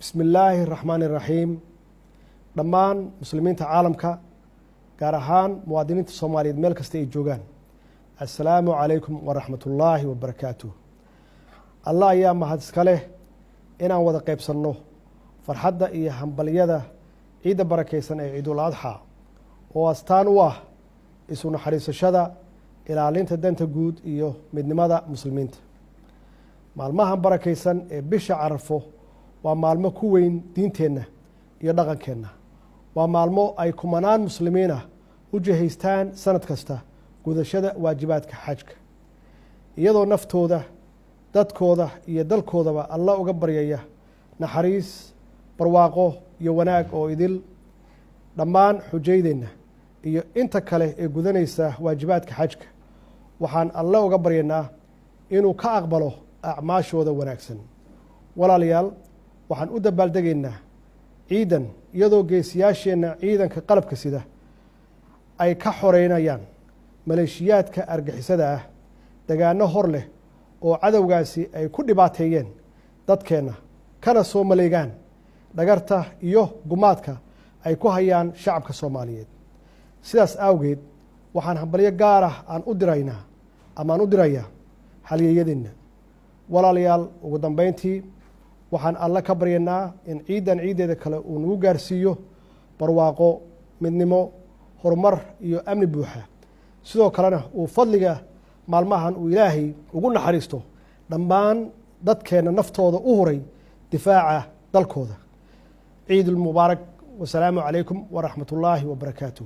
بسم الله الرحمن الرحيم dhammaan muslimiinta caalamka gaar ahaan muwaadiniinta Soomaaliyeed meel kasta ay joogaan assalaamu calaykum waraxmatullaahi wabarakaatuh Allah ayaa mahad iska leh inaan wada qaybsanno farxadda iyo hambaliyada ciida barakaysan ee Ciidul Adha oo astaan u ah isu naxariisashada ilaalinta danta guud iyo midnimada muslimiinta maalmahan barakaysan ee bisha Carafo waa maalmo ku weyn diinteenna iyo dhaqankeenna waa maalmo ay kumanaan muslimiin ah u jihaystaan sanad kasta gudashada waajibaadka xajka iyadoo naftooda dadkooda iyo dalkoodaba Allah uga baryaya naxariis barwaaqo iyo wanaag oo idil dhammaan xujaydeenna iyo inta kale ee gudanaysa waajibaadka xajka waxaan Allah uga baryaynaa inuu ka aqbalo acmaashooda wanaagsan walaalayaal waxaan u dabaaldegaynaa ciidan iyadoo geesiyaasheenna ciidanka qalabka sida ay ka xoreynayaan maleeshiyaadka argixisada ah dagaano hor leh oo cadowgaasi ay ku dhibaateeyeen dadkeenna kana soo maleegaan dhagarta iyo gumaadka ay ku hayaan shacabka Soomaaliyeed sidaas awgeed waxaan hambalyo gaar ah aan u dirayaa halyeeyadeenna walaalayaal ugu dambeyntii waxaan alla ka baryaynaa in ciidan ciideeda kale uu nagu gaarsiiyo barwaaqo midnimo horumar iyo amni buuxa sidoo kalena uu fadliga maalmahan uu Ilaahay ugu naxariisto dhammaan dadkeena naftooda u huray difaaca dalkooda ciidul mubaarak wasalaamu calaykum waraxmatullaahi wabarakaatuh